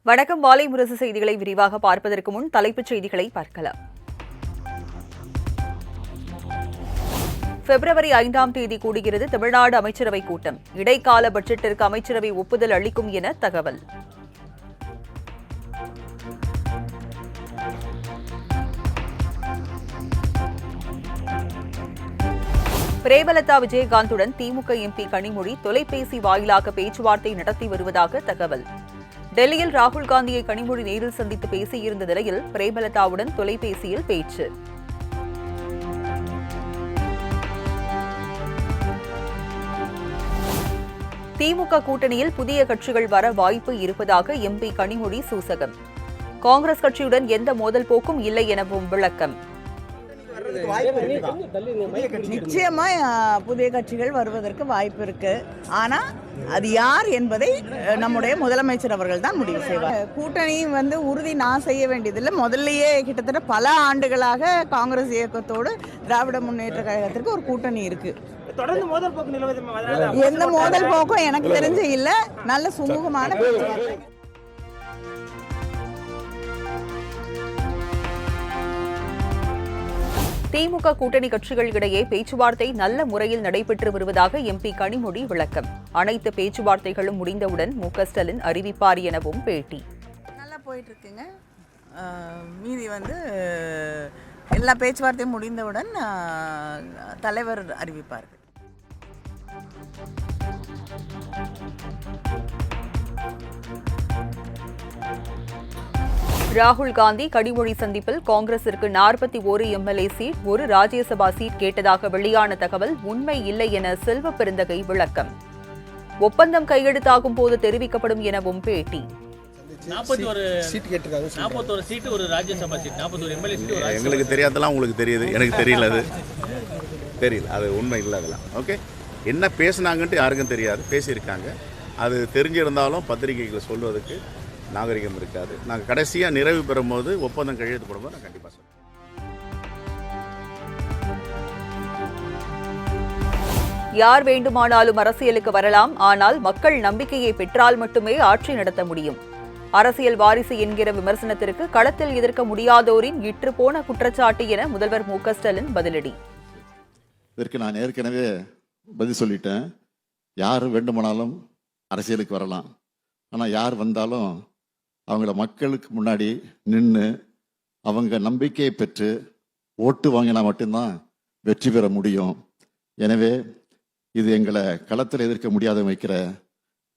வணக்கம். வாலை முரசு செய்திகளை விரிவாக பார்ப்பதற்கு முன் தலைப்புச் செய்திகளை பார்க்கலாம். பிப்ரவரி 5ஆம் தேதி கூடுகிறது தமிழ்நாடு அமைச்சரவை கூட்டம். இடைக்கால பட்ஜெட்டிற்கு அமைச்சரவை ஒப்புதல் அளிக்கும் என தகவல். பிரேமலதா விஜயகாந்துடன் திமுக எம்பி கனிமொழி தொலைபேசி வாயிலாக பேச்சுவார்த்தை நடத்தி வருவதாக தகவல். டெல்லியில் ராகுல் காந்தியை கனிமொழி நேரில் சந்தித்து பேசியிருந்த நிலையில் பிரேமலதாவுடன் தொலைபேசியில் பேச்சு. திமுக கூட்டணியில் புதிய கட்சிகள் வர வாய்ப்பு இருப்பதாக எம்பி கனிமொழி சூசகம். காங்கிரஸ் கட்சியுடன் எந்த மோதல் போக்கும் இல்லை எனவும் விளக்கம். நிச்சயமா புதிய கட்சிகள் வருவதற்கு வாய்ப்பு இருக்கு. ஆனா அது யார் என்பதை நம்முடைய முதலமைச்சர் அவர்கள் தான் முடிவு செய்வார். கூட்டணி உறுதி நான் செய்ய வேண்டியதில்லை. முதல்லயே கிட்டத்தட்ட பல ஆண்டுகளாக காங்கிரஸ் இயக்கத்தோடு திராவிட முன்னேற்ற கழகத்திற்கு ஒரு கூட்டணி இருக்கு. எந்த மோதல் போக்கும் எனக்கு தெரிஞ்சு இல்ல. நல்ல சுமூகமான பேச்சுவார்த்தை. திமுக கூட்டணி கட்சிகளிடையே பேச்சுவார்த்தை நல்ல முறையில் நடைபெற்று வருவதாக எம்பி கனிமொழி விளக்கம். அனைத்து பேச்சுவார்த்தைகளும் முடிந்தவுடன் மு.க.ஸ்டாலின் அறிவிப்பார் எனவும் பேட்டி. நல்லா போயிட்டு இருக்குங்க. மீதி எல்லா பேச்சுவார்த்தையும் முடிந்தவுடன் தலைவர் அறிவிப்பார்கள். ராகுல் காந்தி கனிமொழி சந்திப்பில் காங்கிரசிற்கு 41 எம்எல்ஏ சீட், ஒரு ராஜ்யசபா சீட் கேட்டதாக வெளியான தகவல் உண்மை இல்லை என செல்வ பெருந்தகை விளக்கம். ஒப்பந்தம் கையெழுத்தாகும் போது தெரிவிக்கப்படும் எனவும் பேட்டி. எங்களுக்கு தெரியாதெல்லாம் உங்களுக்கு தெரியுது, எனக்கு தெரியல. அது உண்மை இல்லை. அதெல்லாம் ஓகே. என்ன பேசுனாங்கன்ட்டு யாருக்கும் தெரியாது. பேசியிருக்காங்க. அது தெரிஞ்சிருந்தாலும் பத்திரிகைகளை சொல்வதற்கு நாகரிகம் இருக்காது. நாங்கள் கடைசியாக நிறைவு பெறும் போது ஒப்பந்தம் கையெழுத்து போடும்போது நான் கண்டிப்பாக சொல்லுவேன். யார் வேண்டுமானாலும் அரசியலுக்கு வரலாம், ஆனால் மக்கள் நம்பிக்கையை பெற்றால் மட்டுமே ஆட்சி நடத்த முடியும். அரசியல் வாரிசு என்கிற விமர்சனத்திற்கு களத்தில் எதிர்க்க முடியாதோரின் இற்று போன குற்றச்சாட்டு என முதல்வர் மு.க.ஸ்டாலின் பதிலடி. இதற்கு நான் ஏற்கனவே பதில் சொல்லிட்டேன். யார் வேண்டுமானாலும் அரசியலுக்கு வரலாம், ஆனால் யார் வந்தாலும் அவங்கள மக்களுக்கு முன்னாடி நின்று அவங்க நம்பிக்கையை பெற்று ஓட்டு வாங்கினா மட்டும்தான் வெற்றி பெற முடியும். எனவே இது எங்களை களத்தில் எதிர்க்க முடியாத வைக்கிற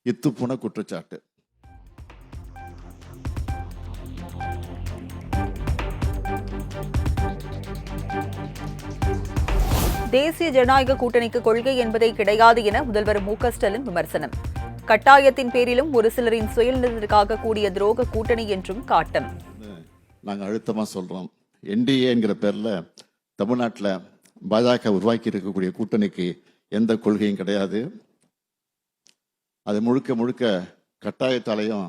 இத்துப்புன குற்றச்சாட்டு. தேசிய ஜனநாயக கூட்டணிக்கு கொள்கை என்பதே கிடையாது என முதல்வர் மு.க.ஸ்டாலின் விமர்சனம். கட்டாயத்தின் பேரிலும் ஒரு சிலரின் சுயநலத்திற்காக கூடிய துரோக கூட்டணி என்றும் காட்டம். நாங்கள் அழுத்தமாக சொல்கிறோம். என்டிஏ என்கிற பேரில் தமிழ்நாட்டில் பாஜக உருவாக்கி இருக்கக்கூடிய கூட்டணிக்கு எந்த கொள்கையும் கிடையாது. அது முழுக்க முழுக்க கட்டாயத்தாலையும்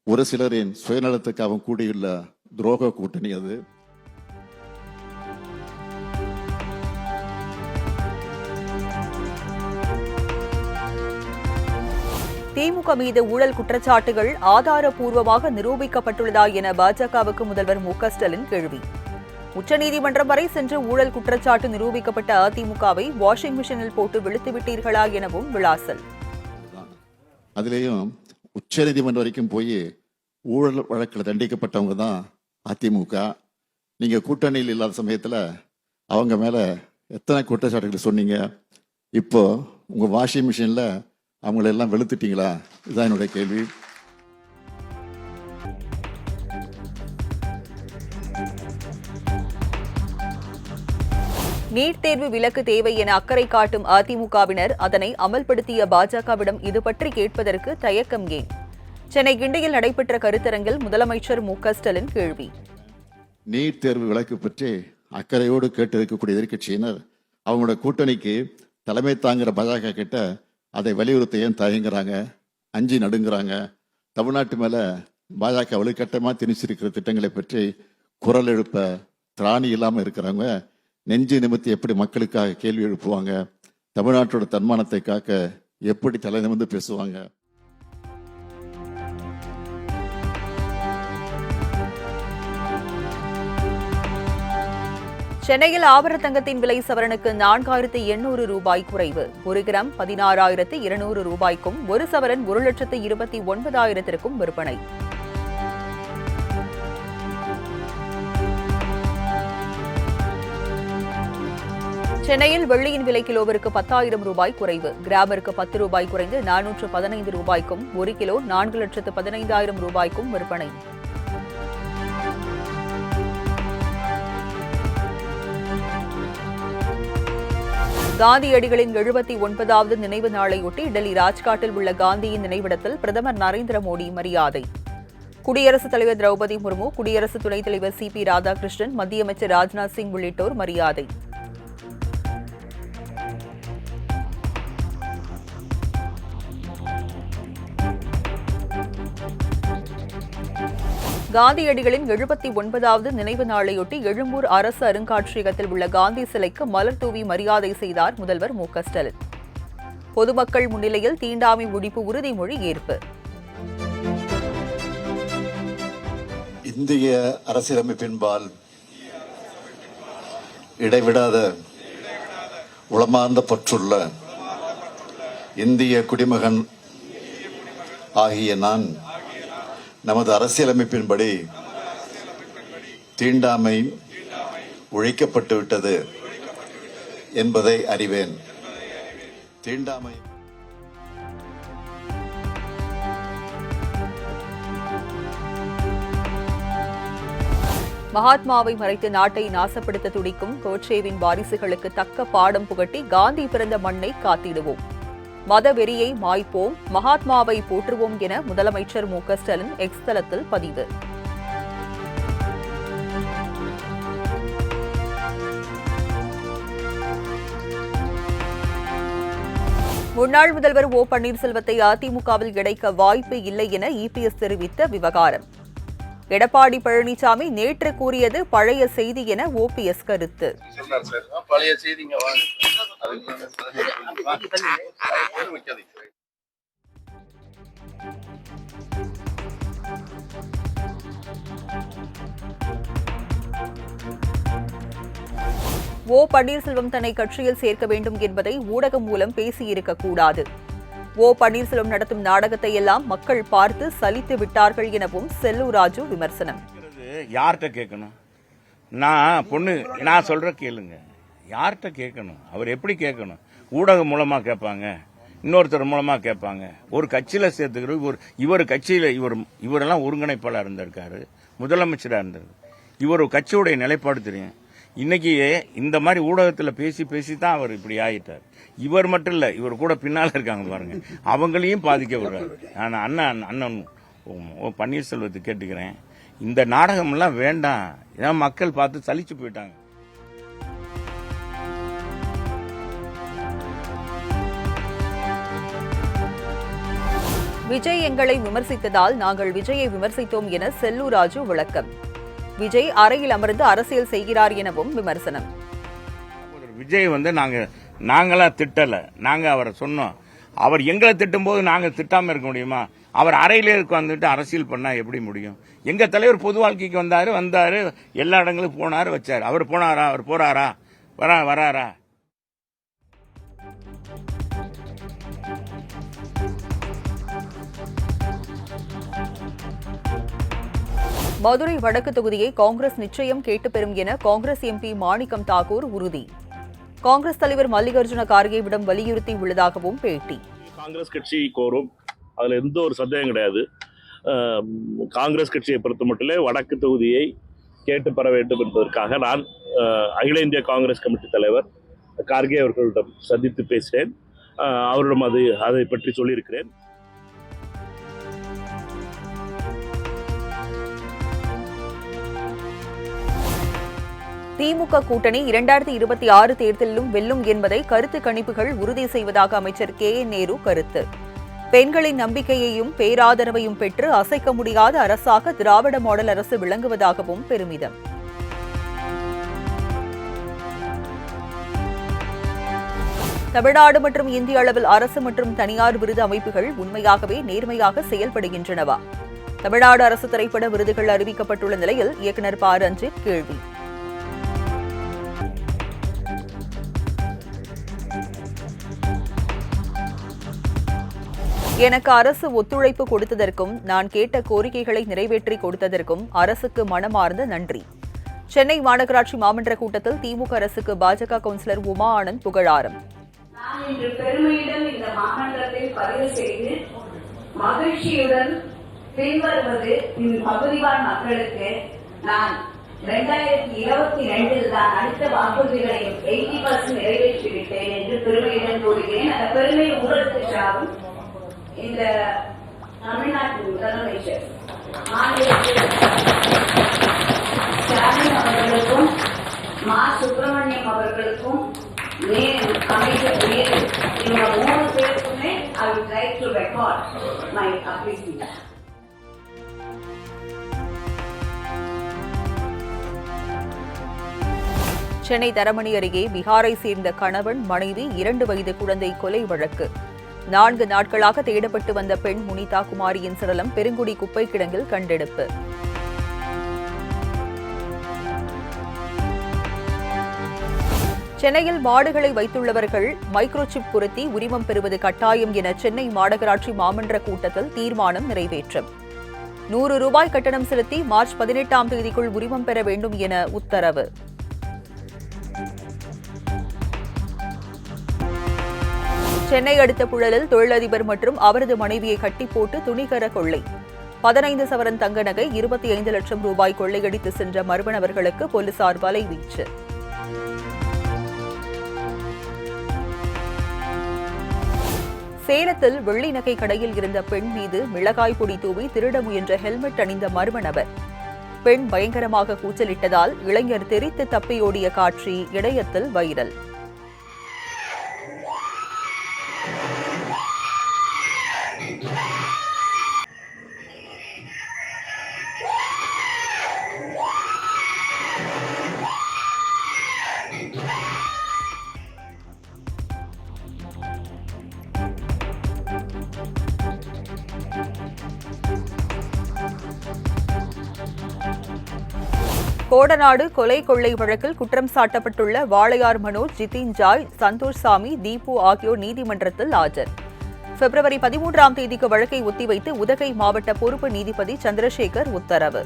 ஒரு சிலரின் சுயநலத்துக்காக கூடியுள்ள துரோக கூட்டணி அது. திமுக மீது ஊழல் குற்றச்சாட்டுகள் ஆதாரப்பூர்வமாக நிரூபிக்கப்பட்டுள்ளதா என பாஜகவுக்கு முதல்வர் மு.க.ஸ்டாலின் கேள்வி. உச்சநீதிமன்றம் வரை சென்று ஊழல் குற்றச்சாட்டு நிரூபிக்கப்பட்ட அதிமுகவை வாஷிங் மிஷினில் போட்டு விழுத்து விட்டீர்களா எனவும் விளாசல். அதுலேயும் உச்சநீதிமன்றம் வரைக்கும் போய் ஊழல் வழக்கில் தண்டிக்கப்பட்டவங்க தான் அதிமுக. நீங்கள் கூட்டணியில் இல்லாத சமயத்தில் அவங்க மேலே எத்தனை குற்றச்சாட்டுகள் சொன்னீங்க? இப்போ உங்கள் வாஷிங் மிஷினில் அவங்களெல்லாம் வெளுத்துட்டீங்களா? இதுதான் என்னுடைய கேள்வி. நீட் தேர்வு விலக்கு தேவை என அக்கறை காட்டும் அதிமுகவினர் அதனை அமல்படுத்திய பாஜகவிடம் இது பற்றி கேட்பதற்கு தயக்கம் ஏன்? சென்னை கிண்டியில் நடைபெற்ற கருத்தரங்கில் முதலமைச்சர் மு.க.ஸ்டாலின் கேள்வி. நீட் தேர்வு விலக்கு பற்றி அக்கறையோடு கேட்டு இருக்கக்கூடிய எதிர்க்கட்சியினர் அவங்களோட கூட்டணிக்கு தலைமை தாங்குகிற பாஜக கிட்ட அதை வலியுறுத்த ஏன் தயங்குறாங்க, அஞ்சி நடுங்குறாங்க? தமிழ்நாட்டு மேலே பாஜக வலுக்கட்டமாக திணிச்சிருக்கிற திட்டங்களை பற்றி குரல் எழுப்ப திராணி இல்லாமல் இருக்கிறவங்க நெஞ்சு நிமித்தி எப்படி மக்களுக்காக கேள்வி எழுப்புவாங்க? தமிழ்நாட்டோட தன்மானத்தை காக்க எப்படி தலை நிமிர்ந்து பேசுவாங்க? சென்னையில் ஆபரண தங்கத்தின் விலை சவரனுக்கு 4800 ரூபாய் குறைவு. 1 கிராம் 16,200 ரூபாய்க்கும் 1 சவரன் 1,29,000 விற்பனை. சென்னையில் வெள்ளியின் விலை கிலோவிற்கு 10,000 ரூபாய் குறைவு. கிராமிற்கு 10 ரூபாய் குறைந்து 415 ரூபாய்க்கும் 1 கிலோ 4,15,000 ரூபாய்க்கும் விற்பனை. காந்தியடிகளின் 79வது நினைவு நாளையொட்டி டெல்லி ராஜ்காட்டில் உள்ள காந்தியின் நினைவிடத்தில் பிரதமர் நரேந்திர மோடி மரியாதை. குடியரசுத் தலைவர் திரௌபதி முர்மு, குடியரசு துணைத் தலைவர் CP ராதாகிருஷ்ணன், மத்திய அமைச்சர் ராஜ்நாத் சிங் உள்ளிட்டோர் மரியாதை. காந்தியடிகளின் 79வது நினைவு நாளையொட்டி எழும்பூர் அரசு அருங்காட்சியகத்தில் உள்ள காந்தி சிலைக்கு மலர் தூவி மரியாதை செய்தார் முதல்வர் மு.க.ஸ்டாலின். பொதுமக்கள் முன்னிலையில் தீண்டாமை ஒழிப்பு உறுதிமொழி ஏற்பு. இந்திய அரசியலமைப்பின்பால் இடைவிடாத உளமார்ந்த பற்றுள்ள இந்திய குடிமகன் ஆகிய நான் நமது அரசியலமைப்பின்படி தீண்டாமை ஒழிக்கப்பட்டுவிட்டது என்பதை அறிவேன். தீண்டாமை மகாத்மாவை மறைத்து நாட்டை நாசப்படுத்த துடிக்கும் கோட்சேவின் வாரிசுகளுக்கு தக்க பாடம் புகட்டி காந்தி பிறந்த மண்ணை காத்திடுவோம், மதவெறியை மாய்ப்போம், மகாத்மாவை போற்றுவோம் என முதலமைச்சர் மு.க.ஸ்டாலின் எக்ஸ் தளத்தில் பதிவு. முன்னாள் முதல்வர் ஓ பன்னீர்செல்வத்தை அதிமுகவில் இணைக்க வாய்ப்பு இல்லை என EPS தெரிவித்த விவகாரம். எடப்பாடி பழனிசாமி நேற்று கூறியது பழைய செய்தி என OPS கருத்து. ஓ பன்னீர்செல்வம் தன்னை கட்சியில் சேர்க்க வேண்டும் என்பதை ஊடகம் மூலம் பேசியிருக்கக்கூடாது. ஓ பன்னீர்செல்வம் நடத்தும் நாடகத்தை எல்லாம் மக்கள் பார்த்து சலித்து விட்டார்கள் எனவும் செல்லூர் ராஜு விமர்சனம். யார்கிட்ட கேட்கணும்? நான் சொல்ற கேளுங்க. யார்கிட்ட கேட்கணும்? அவர் எப்படி கேட்கணும்? ஊடகம் மூலமா கேட்பாங்க, இன்னொருத்தர் மூலமா கேட்பாங்க. ஒரு கட்சியில சேர்த்துக்கிற இவர் கட்சியில இவரெல்லாம் ஒருங்கிணைப்பாளர் இருந்திருக்காரு, முதலமைச்சராக இருந்தார். இவர் கட்சியுடைய நிலைப்பாடு தெரியும். இன்னைக்கு இந்த மாதிரி ஊடகத்தில் பேசி பேசி தான் அவர் இப்படி ஆயிட்டார். இவர் மட்டும் இல்ல, இவர் கூட பின்னால இருக்காங்க பாருங்க, அவங்களையும் பாதிக்க விடுறாரு. நான் அண்ணன் பன்னீர்செல்வத்தை கேட்டுக்கிறேன், இந்த நாடகம் எல்லாம் வேண்டாம். ஏன்னா மக்கள் பார்த்து சலிச்சு போயிட்டாங்க. விஜய் எங்களை விமர்சித்ததால் நாங்கள் விஜயை விமர்சித்தோம் என செல்லூர் ராஜு விளக்கம். விஜய் அறையில் அமர்ந்து அரசியல் செய்கிறார் எனவும் விமர்சனம். விஜய் நாங்களா திட்டல, நாங்க அவரை சொன்னோம். அவர் எங்களை திட்டும் போது நாங்க திட்டாம இருக்க முடியுமா? அவர் அறையிலே வந்துட்டு அரசியல் பண்ணா எப்படி முடியும்? எங்க தலைவர் பொது வாழ்க்கைக்கு வந்தாரு, எல்லா இடங்களும் போனாரு, வச்சாரு. அவர் போனாரா? அவர் போறாரா? வராரா? மதுரை வடக்கு தொகுதியை காங்கிரஸ் நிச்சயம் கேட்டு பெறும் என காங்கிரஸ் MP மாணிக்கம் தாக்கூர் உறுதி. காங்கிரஸ் தலைவர் மல்லிகார்ஜுன கார்கேவிடம் வலியுறுத்தி உள்ளதாகவும் பேட்டி. காங்கிரஸ் கட்சி கோரும், அதுல எந்த ஒரு சந்தேகம் கிடையாது. காங்கிரஸ் கட்சியை பொறுத்த மட்டும் வடக்கு தொகுதியை கேட்டு பெற வேண்டும் என்பதற்காக நான் அகில இந்திய காங்கிரஸ் கமிட்டி தலைவர் கார்கே அவர்களிடம் சந்தித்து பேசினேன். அவரிடம் அதை பற்றி சொல்லியிருக்கிறேன். திமுக கூட்டணி 2026 தேர்தலிலும் வெல்லும் என்பதை கருத்து கணிப்புகள் உறுதி செய்வதாக அமைச்சர் KN நேரு கருத்து. பெண்களின் நம்பிக்கையையும் பேராதரவையும் பெற்று அசைக்க முடியாத அரசாக திராவிட மாடல் அரசு விளங்குவதாகவும் பெருமிதம். தமிழ்நாடு மற்றும் இந்திய அளவில் அரசு மற்றும் தனியார் விருது அமைப்புகள் உண்மையாகவே நேர்மையாக செயல்படுகின்றனவா? தமிழ்நாடு அரசு திரைப்பட விருதுகள் அறிவிக்கப்பட்டுள்ள நிலையில் இயக்குநர் ப. ரஞ்சித் கேள்வி. எனக்கு அரசு ஒத்துழைப்பு கொடுத்ததற்கும் நான் கேட்ட கோரிக்கைகளை நிறைவேற்றி கொடுத்ததற்கும் அரசுக்கு மனமார்ந்த நன்றி. சென்னை மாநகராட்சி மாமன்ற கூட்டத்தில் திமுக அரசுக்கு பாஜக கவுன்சிலர் உமா ஆனந்த் புகழாரம். நான் இன்று பெருமையுடன் இந்த மாமன்றத்தில் பதிவு செய்து மகிழ்ச்சியுடன் பின்வருவது இந்த பகுதிவாழ் மக்களுக்கு நான் 2022 தான் அளித்த வாக்குறுதிகளை 80% நிறைவேற்றிவிட்டேன் என்று பெருமையுடன் கூறுகிறேன். அந்த பெருமை உங்களுக்கு சாரும் இந்த தமிழ்நாட்டின் முதலமைச்சர் ஸ்டாலின் அவர்களுக்கும் மா சுப்பிரமணியம் அவர்களுக்கும் அமைச்சர் நேரு இந்த 3 பேருக்குமே I would like to record my appreciation. Chennai Taramani அருகே பீகாரை சேர்ந்த கணவன் மனைவி 2 வயது குழந்தை கொலை வழக்கு. 4 நாட்களாக தேடப்பட்டு வந்த பெண் முனிதா குமாரியின் சடலம் பெருங்குடி குப்பை கிடங்கில் கண்டெடுப்பு. சென்னையில் மாடுகளை வைத்துள்ளவர்கள் மைக்ரோசிப் பொருத்தி உரிமம் பெறுவது கட்டாயம் என சென்னை மாநகராட்சி மாமன்ற கூட்டத்தில் தீர்மானம் நிறைவேற்றம். 100 ரூபாய் கட்டணம் செலுத்தி மார்ச் 18ஆம் தேதிக்குள் உரிமம் பெற வேண்டும் என உத்தரவு. சென்னை அடுத்த புழலில் தொழிலதிபர் மற்றும் அவரது மனைவியை கட்டி போட்டு துணிகர கொள்ளை. 15 சவரன் தங்க நகை 25 லட்சம் ரூபாய் கொள்ளையடித்து சென்ற மர்ம நபர்களுக்கு போலீசார் வலைவீச்சு. சேலத்தில் வெள்ளி நகை கடையில் இருந்த பெண் மீது மிளகாய் பொடி தூவி திருட முயன்ற ஹெல்மெட் அணிந்த மர்ம நபர். பெண் பயங்கரமாக கூச்சலிட்டதால் இளைஞர் தெரித்து தப்பியோடிய காட்சி இணையத்தில் வைரல். கோடநாடு கொலை கொள்ளை வழக்கில் குற்றம் சாட்டப்பட்டுள்ள வாளையார் மனோஜ், ஜிதின் ஜாய், சந்தோஷ் சாமி, தீபு ஆகியோர் நீதிமன்றத்தில் ஆஜர். பிப்ரவரி 13ஆம் தேதிக்கு வழக்கை ஒத்திவைத்து உதகை மாவட்ட பொறுப்பு நீதிபதி சந்திரசேகர் உத்தரவு.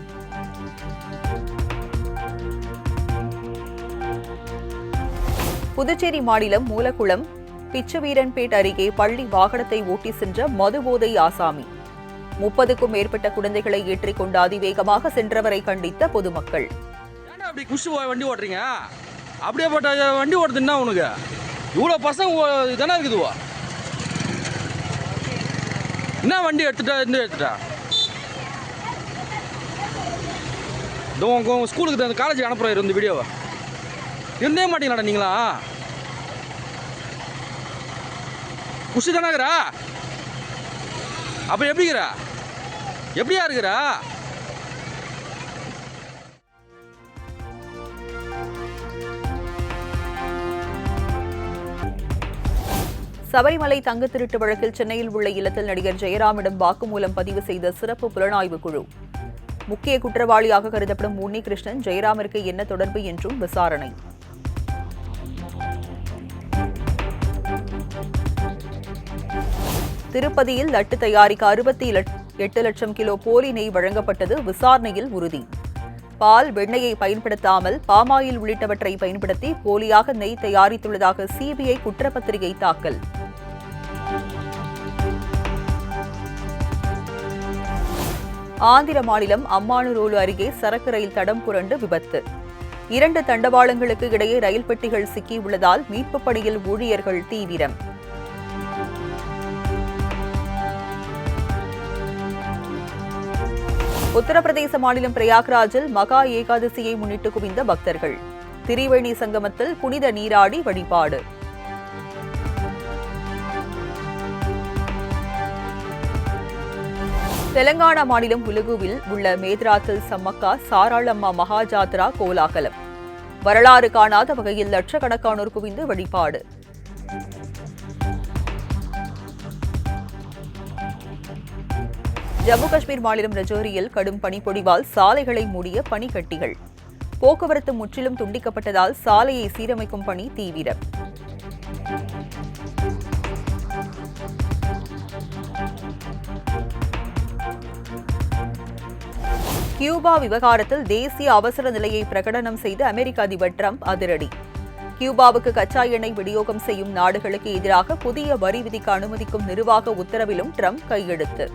புதுச்சேரி மாநிலம் மூலக்குளம் பிச்சவீரன்பேட் அருகே பள்ளி வாகனத்தை ஓட்டி சென்ற மதுபோதை ஆசாமி. 30க்கும் மேற்பட்ட குழந்தைகளை ஏற்றிக் கொண்டு அதிவேகமாக சென்றவரை கண்டித்த பொதுமக்கள். அப்படி குஷி வண்டி ஓட்டுறீங்க, அப்படியே போட்ட வண்டி ஓட்டுதுன்னா உனக்கு இவ்வளோ பசங்க தானே இருக்குதுவா? என்ன வண்டி எடுத்துட்டா உங்க ஸ்கூலுக்கு அந்த காலேஜ் அனுப்புறாரு இந்த வீடியோவை. இருந்தே மாட்டீங்களாடா நீங்களா? குஷி தானேங்கிறா? அப்ப எப்படியா இருக்கிறா? சபரிமலை தங்க திருட்டு வழக்கில் சென்னையில் உள்ள இல்லத்தில் நடிகர் ஜெயராமிடம் வாக்குமூலம் பதிவு செய்த சிறப்பு புலனாய்வு குழு. முக்கிய குற்றவாளியாக கருதப்படும் உன்னிகிருஷ்ணன் ஜெயராமிற்கு என்ன தொடர்பு என்றும் விசாரணை. திருப்பதியில் லட்டு தயாரிக்க 68 லட்சம் கிலோ போலி நெய் வழங்கப்பட்டது விசாரணையில் உறுதி. பால், வெண்ணெயை பயன்படுத்தாமல் பாமாயில் உள்ளிட்டவற்றை பயன்படுத்தி போலியாக நெய் தயாரித்துள்ளதாக சிபிஐ குற்றப்பத்திரிகை தாக்கல். ஆந்திர மாநிலம் அம்மானுரோலு அருகே சரக்கு ரயில் தடம் புரண்டு விபத்து. 2 தண்டவாளங்களுக்கு இடையே ரயில் பெட்டிகள் சிக்கியுள்ளதால் மீட்புப் பணியில் ஊழியர்கள் தீவிரம். உத்தரப்பிரதேச மாநிலம் பிரயாக்ராஜில் மகா ஏகாதசியை முன்னிட்டு குவிந்த பக்தர்கள். திரிவேணி சங்கமத்தில் புனித நீராடி வழிபாடு. தெலங்கானா மாநிலம் முலுகுவில் உள்ள மேத்ராத்தில் சம்மக்கா சாராளம்மா மகா ஜாத்ரா கோலாகலம். வரலாறு காணாத வகையில் லட்சக்கணக்கானோர் குவிந்து வழிபாடு. ஜம்மு காஷ்மீர் மாநிலம் ரஜோரியில் கடும் பனிப்பொழிவால் சாலைகளை மூடிய பனிக்கட்டிகள். போக்குவரத்து முற்றிலும் துண்டிக்கப்பட்டதால் சாலையை சீரமைக்கும் பணி தீவிரம். கியூபா விவகாரத்தில் தேசிய அவசர நிலையை பிரகடனம் செய்த அமெரிக்க அதிபர் டிரம்ப் அதிரடி. கியூபாவுக்கு கச்சா எண்ணெய் விநியோகம் செய்யும் நாடுகளுக்கு எதிராக புதிய வரி விதிக்க அனுமதிக்கும் நிர்வாக உத்தரவிலும் டிரம்ப் கையெழுத்து.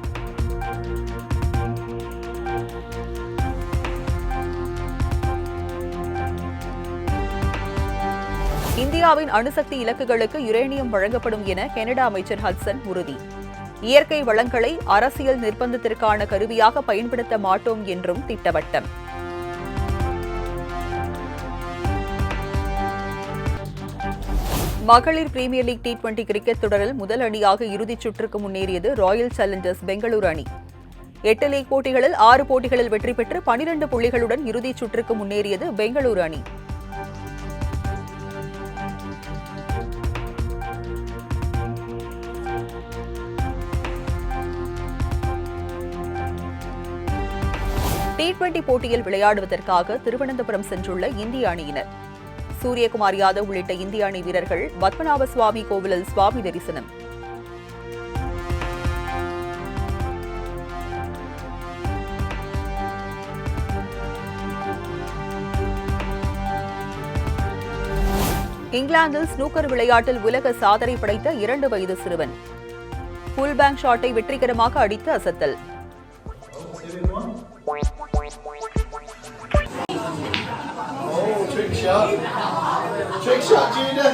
இந்தியாவின் அணுசக்தி இலக்குகளுக்கு யுரேனியம் வழங்கப்படும் என கனடா அமைச்சர் ஹட்சன் உறுதி. இயற்கை வளங்களை அரசியல் நிர்பந்தத்திற்கான கருவியாக பயன்படுத்த மாட்டோம் என்றும் திட்டவட்டம். மகளிர் பிரீமியர் லீக் T20 கிரிக்கெட் தொடரில் முதல் அணியாக இறுதிச் சுற்றுக்கு முன்னேறியது ராயல் சேலஞ்சர்ஸ் பெங்களூரு அணி. 8 லீக் போட்டிகளில் 6 போட்டிகளில் வெற்றி பெற்று 12 புள்ளிகளுடன் இறுதிச் சுற்றுக்கு முன்னேறியது பெங்களூரு அணி. T20 போட்டியில் விளையாடுவதற்காக திருவனந்தபுரம் சென்றுள்ள இந்திய அணியினர். சூரியகுமார் யாதவ் உள்ளிட்ட இந்திய அணி வீரர்கள் பத்மநாப சுவாமி கோவிலில் சுவாமி தரிசனம். இங்கிலாந்தில் ஸ்னூக்கர் விளையாட்டில் உலக சாதனை படைத்த 2 வயது சிறுவன் ஃபுல் பேங்க் ஷாட்டை வெற்றிகரமாக அடித்து அசத்தல். Trick shot, Gina.